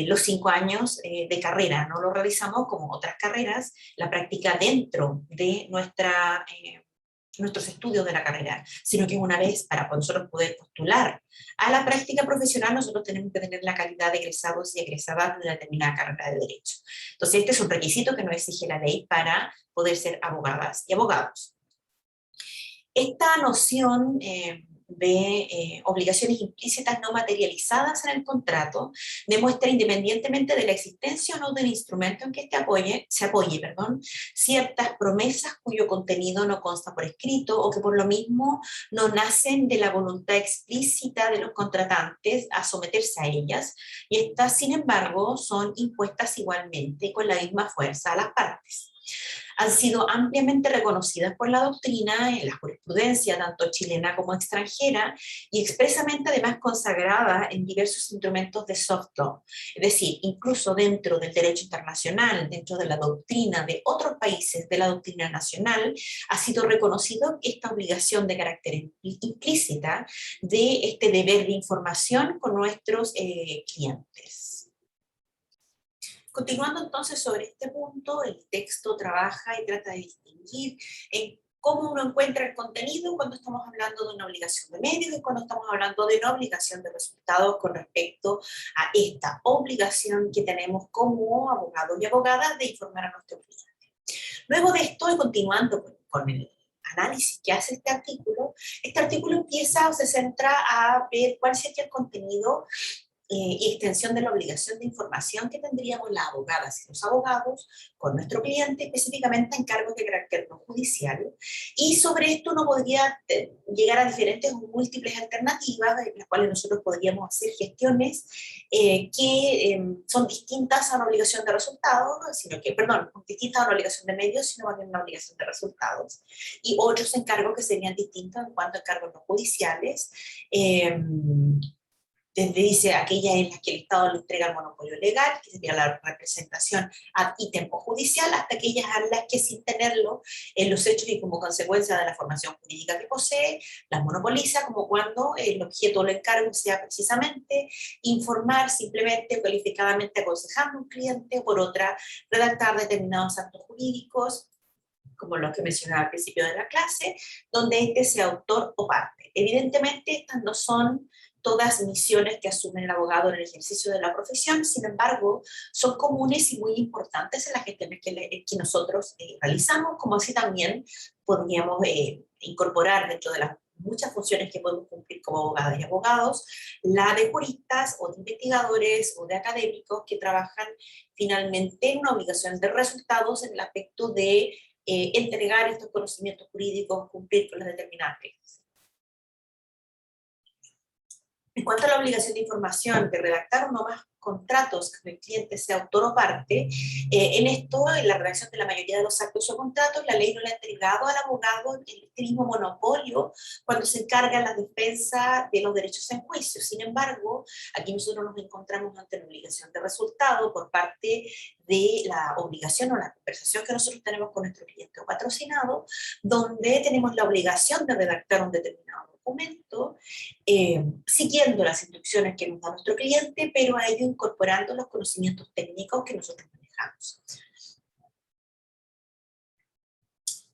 los 5 años de carrera, no lo realizamos como otras carreras, la práctica dentro de nuestros estudios de la carrera, sino que una vez, para nosotros poder postular a la práctica profesional, nosotros tenemos que tener la calidad de egresados y egresadas de una determinada carrera de Derecho. Entonces este es un requisito que nos exige la ley para poder ser abogadas y abogados. Esta noción de obligaciones implícitas no materializadas en el contrato demuestra, independientemente de la existencia o no del instrumento en que se apoye, ciertas promesas cuyo contenido no consta por escrito, o que por lo mismo no nacen de la voluntad explícita de los contratantes a someterse a ellas, y estas, sin embargo, son impuestas igualmente con la misma fuerza a las partes. Han sido ampliamente reconocidas por la doctrina en la jurisprudencia, tanto chilena como extranjera, y expresamente además consagrada en diversos instrumentos de soft law. Es decir, incluso dentro del derecho internacional, dentro de la doctrina de otros países, de la doctrina nacional, ha sido reconocido esta obligación de carácter implícita de este deber de información con nuestros clientes. Continuando entonces sobre este punto, el texto trabaja y trata de distinguir en cómo uno encuentra el contenido cuando estamos hablando de una obligación de medios y cuando estamos hablando de una obligación de resultados con respecto a esta obligación que tenemos como abogados y abogadas de informar a nuestros clientes. Luego de esto, y continuando con el análisis que hace este artículo empieza o se centra a ver cuál sería el contenido y extensión de la obligación de información que tendríamos las abogadas y los abogados con nuestro cliente, específicamente en cargos de carácter no judicial. Y sobre esto uno podría llegar a diferentes o múltiples alternativas, en las cuales nosotros podríamos hacer gestiones que son distintas a una obligación de resultados, distintas a una obligación de medios, sino más bien una obligación de resultados. Y otros encargos que serían distintos en cuanto a encargos no judiciales, dice aquellas en las que el Estado le entrega el monopolio legal, que sería la representación ad idem judicial, hasta aquellas a las que sin tenerlo en los hechos y como consecuencia de la formación jurídica que posee, las monopoliza, como cuando el objeto del encargo sea precisamente informar simplemente o calificadamente aconsejando a un cliente, por otra, redactar determinados actos jurídicos, como los que mencionaba al principio de la clase, donde este sea autor o parte. Evidentemente, estas no son todas misiones que asume el abogado en el ejercicio de la profesión, sin embargo, son comunes y muy importantes en las gestiones que nosotros realizamos, como así también podríamos incorporar dentro de las muchas funciones que podemos cumplir como abogadas y abogados, la de juristas o de investigadores o de académicos que trabajan finalmente en una obligación de resultados en el aspecto de entregar estos conocimientos jurídicos, cumplir con las determinadas reglas. En cuanto a la obligación de información, de redactar uno más contratos que el cliente sea autor o parte, en esto, en la redacción de la mayoría de los actos o contratos, la ley no le ha entregado al abogado el mismo monopolio cuando se encarga la defensa de los derechos en juicio. Sin embargo, aquí nosotros nos encontramos ante la obligación de resultado por parte de la obligación o la conversación que nosotros tenemos con nuestro cliente o patrocinado, donde tenemos la obligación de redactar un determinado documento, siguiendo las instrucciones que nos da nuestro cliente, pero a ello incorporando los conocimientos técnicos que nosotros manejamos.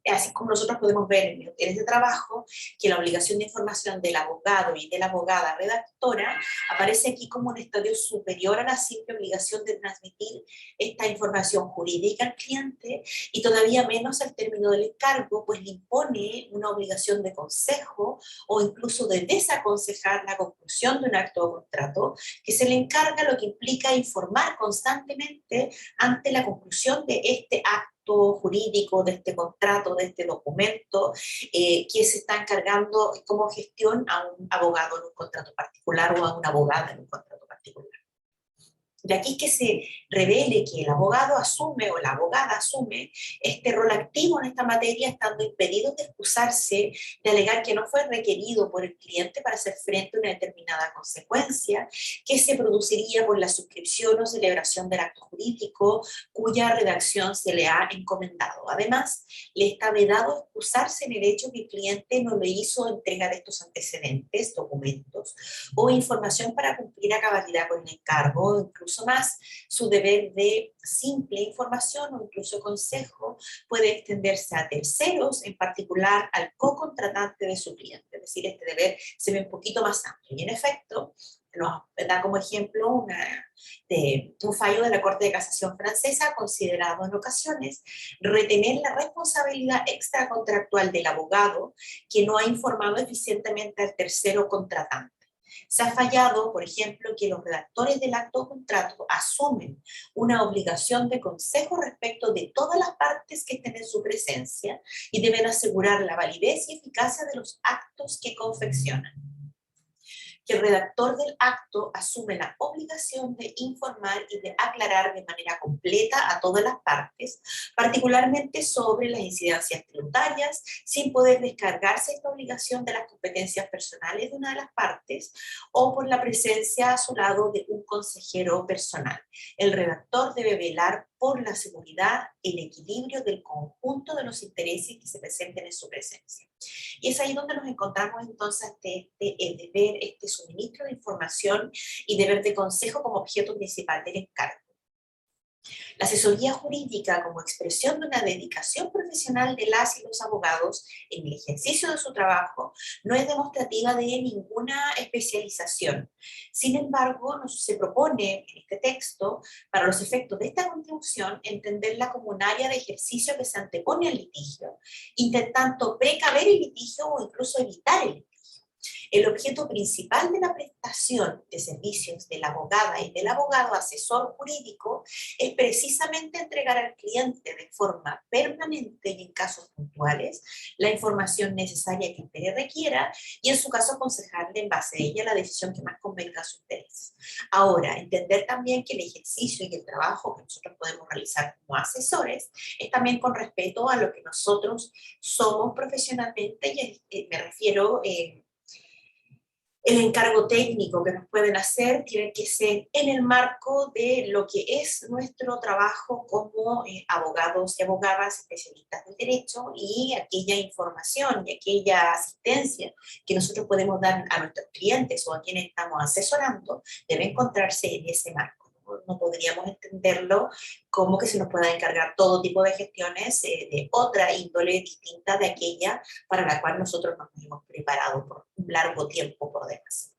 Así como nosotros podemos ver en este trabajo, que la obligación de información del abogado y de la abogada redactora aparece aquí como un estadio superior a la simple obligación de transmitir esta información jurídica al cliente, y todavía menos al término del encargo, pues le impone una obligación de consejo o incluso de desaconsejar la conclusión de un acto o contrato, que se le encarga, lo que implica informar constantemente ante la conclusión de este acto jurídico, de este contrato, de este documento, que se está encargando como gestión a un abogado en un contrato particular o a una abogada en un contrato particular. De aquí que se revele que el abogado asume o la abogada asume este rol activo en esta materia, estando impedido de excusarse, de alegar que no fue requerido por el cliente para hacer frente a una determinada consecuencia que se produciría por la suscripción o celebración del acto jurídico cuya redacción se le ha encomendado. Además, le está vedado excusarse en el hecho que el cliente no le hizo entrega de estos antecedentes, documentos o información para cumplir a cabalidad con el encargo, incluso más, su deber de simple información o incluso consejo puede extenderse a terceros, en particular al co-contratante de su cliente. Es decir, este deber se ve un poquito más amplio. Y en efecto, nos da como ejemplo un fallo de la Corte de Casación francesa, considerado en ocasiones retener la responsabilidad extracontractual del abogado que no ha informado eficientemente al tercero contratante. Se ha fallado, por ejemplo, que los redactores del acto o contrato asumen una obligación de consejo respecto de todas las partes que estén en su presencia y deben asegurar la validez y eficacia de los actos que confeccionan. Que el redactor del acto asume la obligación de informar y de aclarar de manera completa a todas las partes, particularmente sobre las incidencias tributarias, sin poder descargarse esta obligación de las competencias personales de una de las partes o por la presencia a su lado de un consejero personal. El redactor debe velar por la seguridad, el equilibrio del conjunto de los intereses que se presenten en su presencia. Y es ahí donde nos encontramos entonces el deber, este suministro de información y deber de consejo como objeto principal del encargo. La asesoría jurídica como expresión de una dedicación profesional de las y los abogados en el ejercicio de su trabajo no es demostrativa de ninguna especialización. Sin embargo, se propone en este texto, para los efectos de esta contribución, entenderla como un área de ejercicio que se antepone al litigio, intentando precaver el litigio o incluso evitar el litigio. El objeto principal de la prestación de servicios de la abogada y del abogado asesor jurídico es precisamente entregar al cliente de forma permanente y en casos puntuales la información necesaria que éste le requiera y en su caso aconsejarle en base a ella la decisión que más convenga a su interés. Ahora, entender también que el ejercicio y el trabajo que nosotros podemos realizar como asesores es también con respeto a lo que nosotros somos profesionalmente, y me refiero El encargo técnico que nos pueden hacer tiene que ser en el marco de lo que es nuestro trabajo como abogados y abogadas especialistas del derecho, y aquella información y aquella asistencia que nosotros podemos dar a nuestros clientes o a quienes estamos asesorando debe encontrarse en ese marco. No podríamos entenderlo como que se nos pueda encargar todo tipo de gestiones de otra índole distinta de aquella para la cual nosotros nos hemos preparado por un largo tiempo por demás.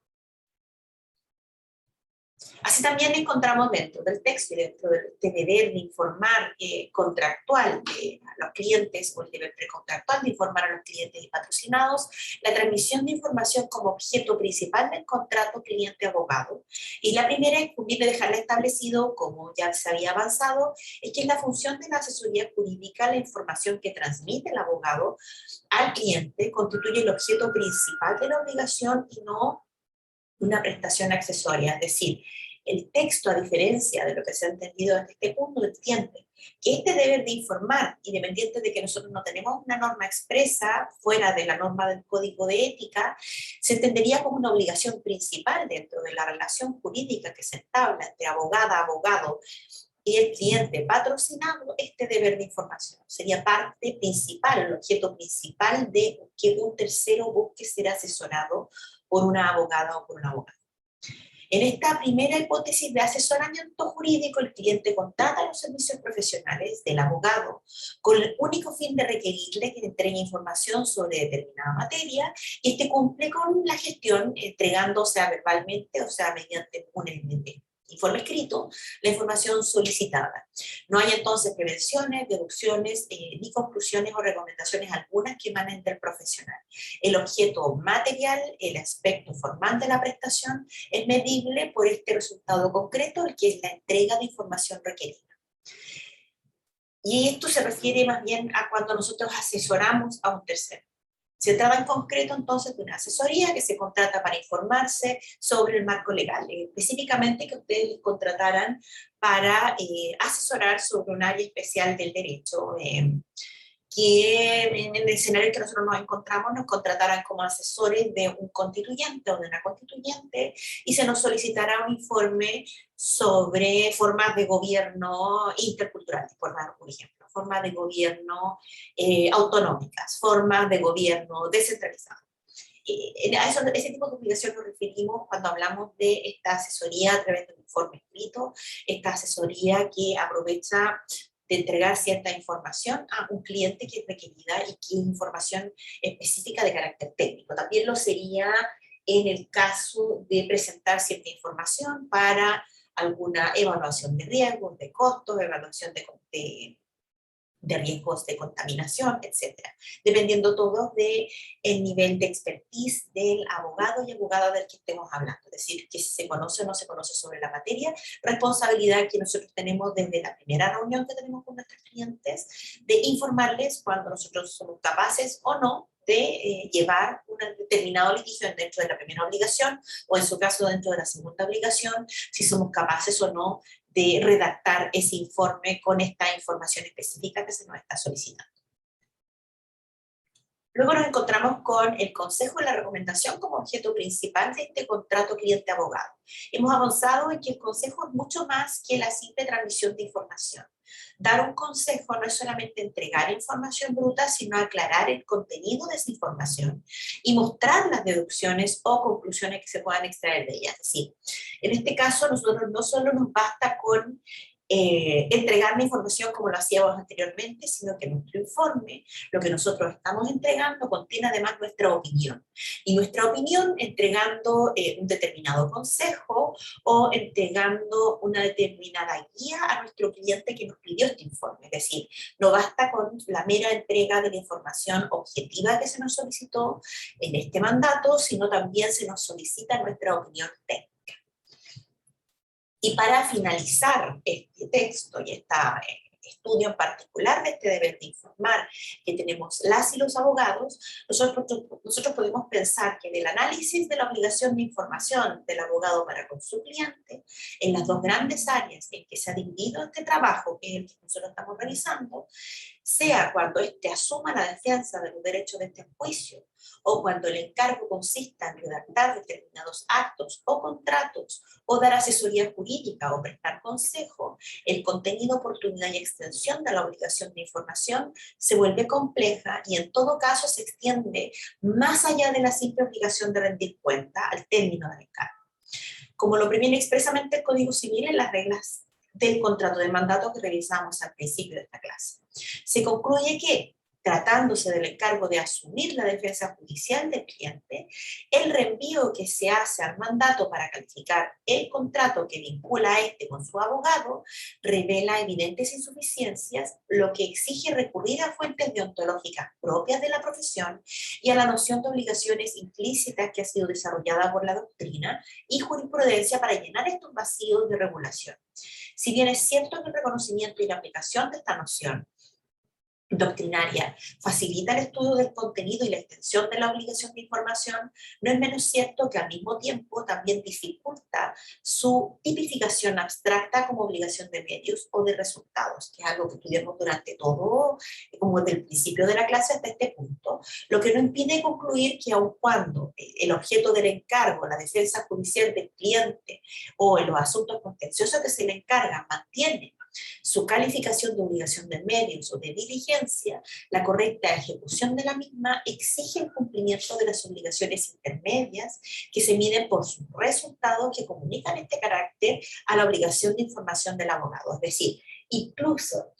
Así también encontramos dentro del texto y dentro de este deber de informar contractual a los clientes, o el deber precontractual de informar a los clientes y patrocinados, la transmisión de información como objeto principal del contrato cliente-abogado. Y la primera, que conviene dejarla establecido, como ya se había avanzado, es que es la función de la asesoría jurídica, la información que transmite el abogado al cliente constituye el objeto principal de la obligación y no una prestación accesoria. Es decir, el texto, a diferencia de lo que se ha entendido en este punto, entiende que este deber de informar, independiente de que nosotros no tenemos una norma expresa fuera de la norma del Código de Ética, se entendería como una obligación principal dentro de la relación jurídica que se entabla entre abogada, abogado y el cliente patrocinado. Este deber de información sería parte principal, el objeto principal de que un tercero busque ser asesorado por una abogada o por un abogado. En esta primera hipótesis de asesoramiento jurídico, el cliente contrata los servicios profesionales del abogado con el único fin de requerirle que entregue información sobre determinada materia, y este cumple con la gestión entregando, sea verbalmente o sea mediante un informe escrito, la información solicitada. No hay entonces prevenciones, deducciones, ni conclusiones o recomendaciones algunas que emanen del profesional. El objeto material, el aspecto formal de la prestación, es medible por este resultado concreto, el que es la entrega de información requerida. Y esto se refiere más bien a cuando nosotros asesoramos a un tercero. Se trata en concreto entonces de una asesoría que se contrata para informarse sobre el marco legal, específicamente que ustedes contrataran para asesorar sobre un área especial del derecho, que en el escenario en que nosotros nos encontramos nos contrataran como asesores de un constituyente o de una constituyente y se nos solicitará un informe sobre formas de gobierno interculturales, por dar un ejemplo, formas de gobierno autonómicas, formas de gobierno descentralizado. A ese tipo de obligación nos referimos cuando hablamos de esta asesoría a través de un informe escrito, esta asesoría que aprovecha de entregar cierta información a un cliente que es requerida y que es información específica de carácter técnico. También lo sería en el caso de presentar cierta información para alguna evaluación de riesgos, de costos, evaluación de riesgos de contaminación, etcétera, dependiendo todo del nivel de expertise del abogado y abogada del que estemos hablando, es decir, que si se conoce o no se conoce sobre la materia, responsabilidad que nosotros tenemos desde la primera reunión que tenemos con nuestros clientes, de informarles cuando nosotros somos capaces o no de llevar un determinado litigio dentro de la primera obligación, o en su caso dentro de la segunda obligación, si somos capaces o no de redactar ese informe con esta información específica que se nos está solicitando. Luego nos encontramos con el consejo y la recomendación como objeto principal de este contrato cliente-abogado. Hemos avanzado en que el consejo es mucho más que la simple transmisión de información. Dar un consejo no es solamente entregar información bruta, sino aclarar el contenido de esa información y mostrar las deducciones o conclusiones que se puedan extraer de ella. Es decir, en este caso nosotros no solo nos basta con entregar la información como lo hacíamos anteriormente, sino que nuestro informe, lo que nosotros estamos entregando, contiene además nuestra opinión. Y nuestra opinión entregando un determinado consejo o entregando una determinada guía a nuestro cliente que nos pidió este informe. Es decir, no basta con la mera entrega de la información objetiva que se nos solicitó en este mandato, sino también se nos solicita nuestra opinión técnica. Y para finalizar este texto y este estudio en particular de este deber de informar que tenemos las y los abogados, nosotros podemos pensar que del análisis de la obligación de información del abogado para con su cliente, en las dos grandes áreas en que se ha dividido este trabajo, que es el que nosotros estamos realizando, sea cuando éste asuma la defensa de los derechos de este juicio, o cuando el encargo consista en redactar determinados actos o contratos, o dar asesoría jurídica o prestar consejo, el contenido, oportunidad y extensión de la obligación de información se vuelve compleja y en todo caso se extiende más allá de la simple obligación de rendir cuenta al término del encargo. Como lo previene expresamente el Código Civil en las reglas del contrato de mandato que revisamos al principio de esta clase. Se concluye que, tratándose del encargo de asumir la defensa judicial del cliente, el reenvío que se hace al mandato para calificar el contrato que vincula a este con su abogado revela evidentes insuficiencias, lo que exige recurrir a fuentes deontológicas propias de la profesión y a la noción de obligaciones implícitas que ha sido desarrollada por la doctrina y jurisprudencia para llenar estos vacíos de regulación. Si bien es cierto que el reconocimiento y la aplicación de esta noción doctrinaria facilita el estudio del contenido y la extensión de la obligación de información, no es menos cierto que al mismo tiempo también dificulta su tipificación abstracta como obligación de medios o de resultados, que es algo que estudiamos durante todo, como desde el principio de la clase hasta este punto, lo que no impide concluir que aun cuando el objeto del encargo, la defensa judicial del cliente o en los asuntos contenciosos que se le encargan mantiene su calificación de obligación de medios o de diligencia, la correcta ejecución de la misma exige el cumplimiento de las obligaciones intermedias que se miden por sus resultados que comunican este carácter a la obligación de información del abogado. Es decir, incluso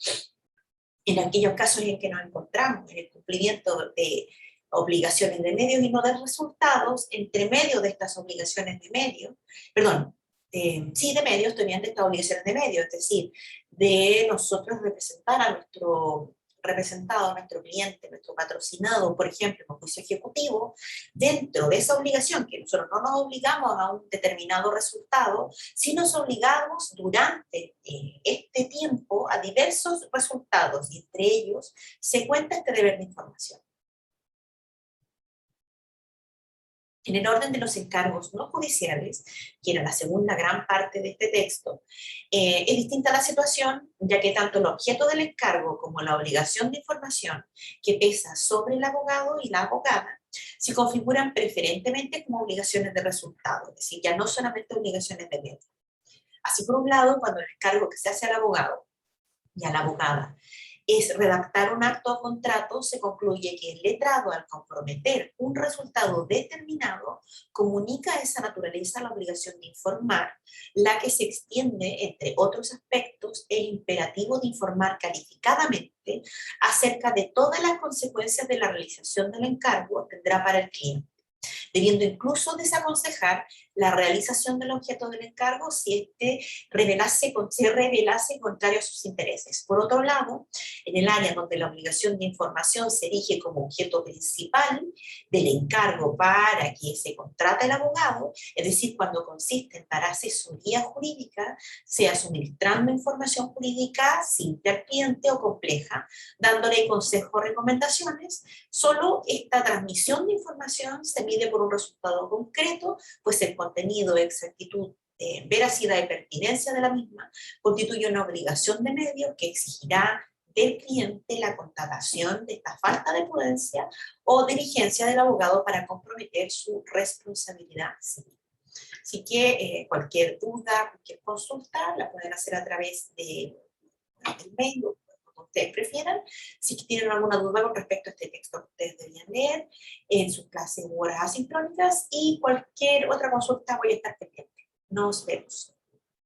en aquellos casos en que nos encontramos en el cumplimiento de obligaciones de medios y no de resultados, entre medio de estas obligaciones de medios, perdón, sí, de medios, también de estas obligaciones de medios, es decir, de nosotros representar a nuestro representado, a nuestro cliente, nuestro patrocinado, por ejemplo, en un juicio ejecutivo, dentro de esa obligación, que nosotros no nos obligamos a un determinado resultado, sí nos obligamos durante este tiempo a diversos resultados, y entre ellos se cuenta este deber de información. En el orden de los encargos no judiciales, que era la segunda gran parte de este texto, es distinta la situación, ya que tanto el objeto del encargo como la obligación de información que pesa sobre el abogado y la abogada se configuran preferentemente como obligaciones de resultado, es decir, ya no solamente obligaciones de medio. Así, por un lado, cuando el encargo que se hace al abogado y a la abogada es redactar un acto o contrato, se concluye que el letrado, al comprometer un resultado determinado, comunica esa naturaleza a la obligación de informar, la que se extiende, entre otros aspectos, el imperativo de informar calificadamente acerca de todas las consecuencias de la realización del encargo tendrá para el cliente, debiendo incluso desaconsejar la realización del objeto del encargo si éste se revelase contrario a sus intereses. Por otro lado, en el área donde la obligación de información se erige como objeto principal del encargo para que se contrate el abogado, es decir, cuando consiste en dar asesoría jurídica, sea suministrando información jurídica simple al cliente o compleja, dándole consejos o recomendaciones, solo esta transmisión de información se mide por un resultado concreto, pues el contenido, exactitud, veracidad y pertinencia de la misma constituye una obligación de medios que exigirá del cliente la constatación de esta falta de prudencia o diligencia del abogado para comprometer su responsabilidad civil. Así que cualquier duda, cualquier consulta la pueden hacer a través del mail o como ustedes prefieran. Si tienen alguna duda con respecto a este texto que ustedes deberían leer en sus clases u horas asincrónicas, y cualquier otra consulta voy a estar pendiente. Nos vemos.